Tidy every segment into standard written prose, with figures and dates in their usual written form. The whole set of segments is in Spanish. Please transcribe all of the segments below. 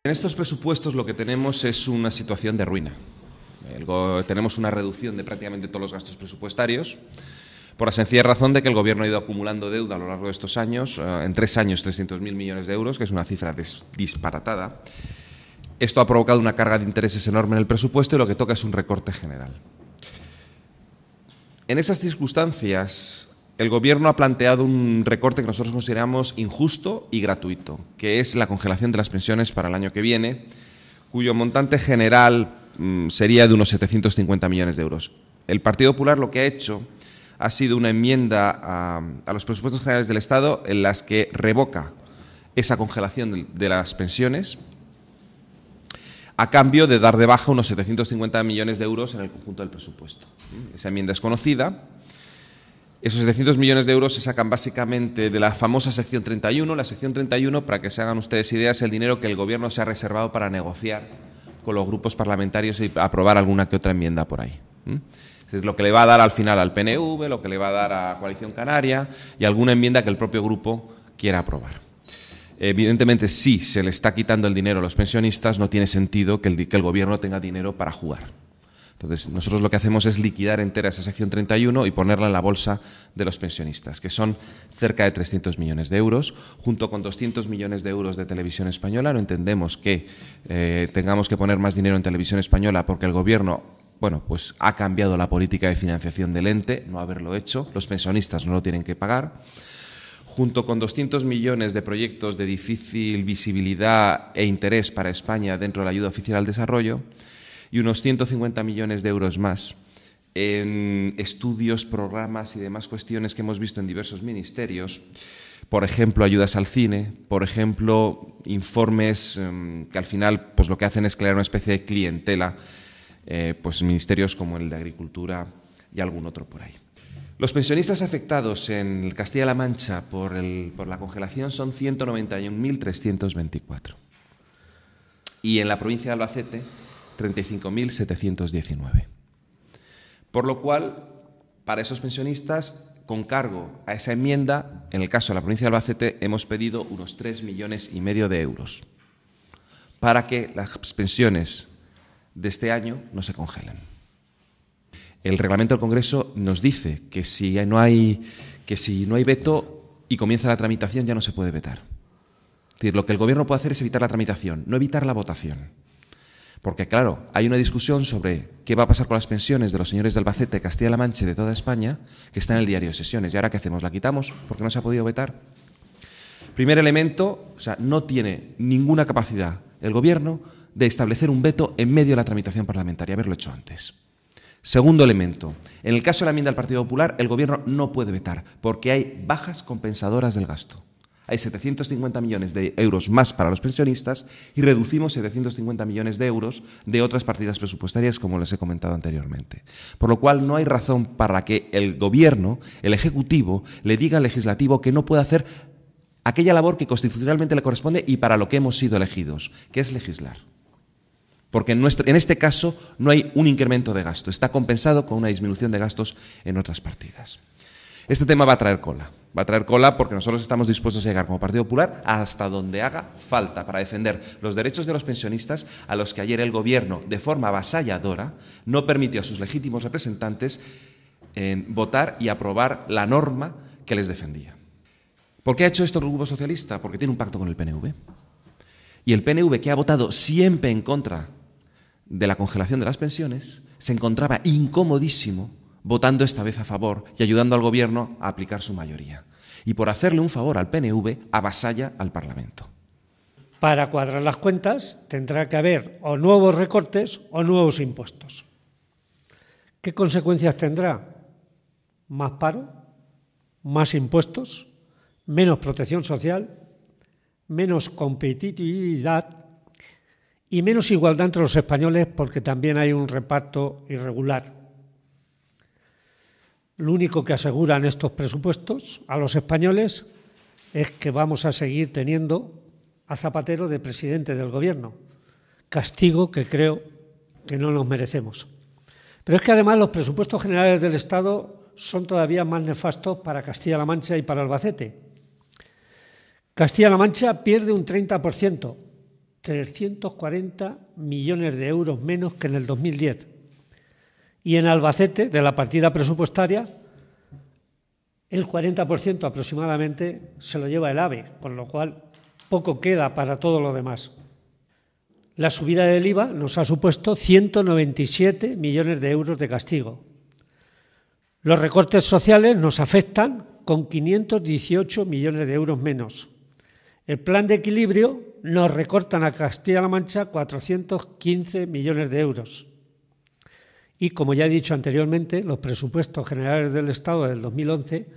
En estos presupuestos lo que tenemos es una situación de ruina. Tenemos una reducción de prácticamente todos los gastos presupuestarios por la sencilla razón de que el Gobierno ha ido acumulando deuda a lo largo de esestos años, en 3 años 300.000 millones de euros, que es una cifra disparatada. Esto ha provocado una carga de intereses enorme en el presupuesto y lo que toca es un recorte general. En esas circunstancias, el Gobierno ha planteado un recorte que nosotros consideramos injusto y gratuito, que es la congelación de las pensiones para el año que viene, cuyo montante general sería de unos 750 millones de euros. El Partido Popular lo que ha hecho ha sido una enmienda a los presupuestos generales del Estado en las que revoca esa congelación de las pensiones a cambio de dar de baja unos 750 millones de euros en el conjunto del presupuesto. Esa enmienda es conocida. Esos 700 millones de euros se sacan básicamente de la famosa sección 31. La sección 31, para que se hagan ustedes ideas, es el dinero que el Gobierno se ha reservado para negociar con los grupos parlamentarios y aprobar alguna que otra enmienda por ahí. Es lo que le va a dar al final al PNV, lo que le va a dar a Coalición Canaria y alguna enmienda que el propio grupo quiera aprobar. Evidentemente, si se le está quitando el dinero a los pensionistas, no tiene sentido que el Gobierno tenga dinero para jugar. Entonces, nosotros lo que hacemos es liquidar entera esa sección 31 y ponerla en la bolsa de los pensionistas, que son cerca de 300 millones de euros, junto con 200 millones de euros de Televisión Española. No entendemos que tengamos que poner más dinero en Televisión Española porque el Gobierno, pues ha cambiado la política de financiación del ente, no haberlo hecho. Los pensionistas no lo tienen que pagar. Junto con 200 millones de proyectos de difícil visibilidad e interés para España dentro de la ayuda oficial al desarrollo y unos 150 millones de euros más en estudios, programas y demás cuestiones que hemos visto en diversos ministerios, por ejemplo, ayudas al cine, por ejemplo, informes que al final pues lo que hacen es crear una especie de clientela, pues ministerios como el de Agricultura y algún otro por ahí. Los pensionistas afectados en Castilla-La Mancha por la congelación son 191.324 y en la provincia de Albacete 35.719. Por lo cual, para esos pensionistas, con cargo a esa enmienda, en el caso de la provincia de Albacete, hemos pedido unos 3,5 millones de euros para que las pensiones de este año no se congelen. El reglamento del Congreso nos dice que si no hay veto y comienza la tramitación ya no se puede vetar. Es decir, lo que el Gobierno puede hacer es evitar la tramitación, no evitar la votación. Porque, claro, hay una discusión sobre qué va a pasar con las pensiones de los señores de Albacete, Castilla-La Mancha y de toda España, que está en el diario de sesiones. ¿Y ahora qué hacemos? ¿La quitamos porque no se ha podido vetar? Primer elemento, no tiene ninguna capacidad el Gobierno de establecer un veto en medio de la tramitación parlamentaria, haberlo hecho antes. Segundo elemento, en el caso de la enmienda del Partido Popular, el Gobierno no puede vetar porque hay bajas compensadoras del gasto. Hay 750 millones de euros más para los pensionistas y reducimos 750 millones de euros de otras partidas presupuestarias, como les he comentado anteriormente. Por lo cual, no hay razón para que el Gobierno, el Ejecutivo, le diga al Legislativo que no puede hacer aquella labor que constitucionalmente le corresponde y para lo que hemos sido elegidos, que es legislar. Porque en este caso no hay un incremento de gasto, está compensado con una disminución de gastos en otras partidas. Este tema va a traer cola porque nosotros estamos dispuestos a llegar como Partido Popular hasta donde haga falta para defender los derechos de los pensionistas a los que ayer el Gobierno, de forma avasalladora, no permitió a sus legítimos representantes votar y aprobar la norma que les defendía. ¿Por qué ha hecho esto el Grupo Socialista? Porque tiene un pacto con el PNV. Y el PNV, que ha votado siempre en contra de la congelación de las pensiones, se encontraba incomodísimo votando esta vez a favor y ayudando al Gobierno a aplicar su mayoría. Y por hacerle un favor al PNV, avasalla al Parlamento. Para cuadrar las cuentas tendrá que haber o nuevos recortes o nuevos impuestos. ¿Qué consecuencias tendrá? Más paro, más impuestos, menos protección social, menos competitividad y menos igualdad entre los españoles porque también hay un reparto irregular. Lo único que aseguran estos presupuestos a los españoles es que vamos a seguir teniendo a Zapatero de presidente del Gobierno, castigo que creo que no nos merecemos. Pero es que además los presupuestos generales del Estado son todavía más nefastos para Castilla-La Mancha y para Albacete. Castilla-La Mancha pierde un 30% 340 millones de euros menos que en el 2010. Y en Albacete, de la partida presupuestaria, el 40% aproximadamente se lo lleva el AVE, con lo cual poco queda para todo lo demás. La subida del IVA nos ha supuesto 197 millones de euros de castigo. Los recortes sociales nos afectan con 518 millones de euros menos. El plan de equilibrio nos recortan a Castilla-La Mancha 415 millones de euros. Y como ya he dicho anteriormente, los presupuestos generales del Estado del 2011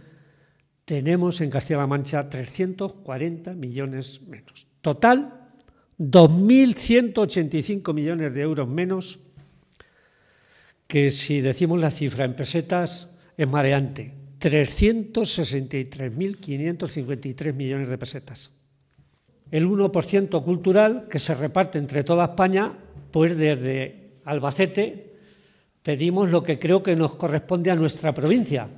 tenemos en Castilla-La Mancha 340 millones menos. Total, 2.185 millones de euros menos, que si decimos la cifra en pesetas es mareante, 363.553 millones de pesetas. El 1% cultural que se reparte entre toda España, pues desde Albacete pedimos lo que creo que nos corresponde a nuestra provincia.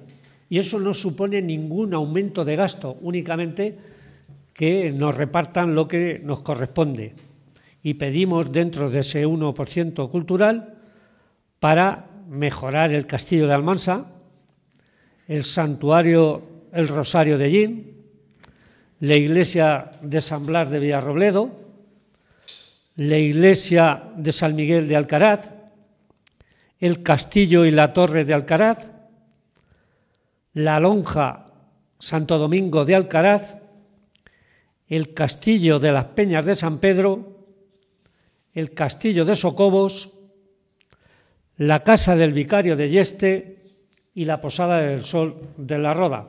Y eso no supone ningún aumento de gasto, únicamente que nos repartan lo que nos corresponde. Y pedimos dentro de ese 1% cultural para mejorar el Castillo de Almansa, el Santuario El Rosario de Llín, la Iglesia de San Blas de Villarrobledo, la Iglesia de San Miguel de Alcaraz, el Castillo y la Torre de Alcaraz, la Lonja Santo Domingo de Alcaraz, el Castillo de las Peñas de San Pedro, el Castillo de Socobos, la Casa del Vicario de Yeste y la Posada del Sol de la Roda.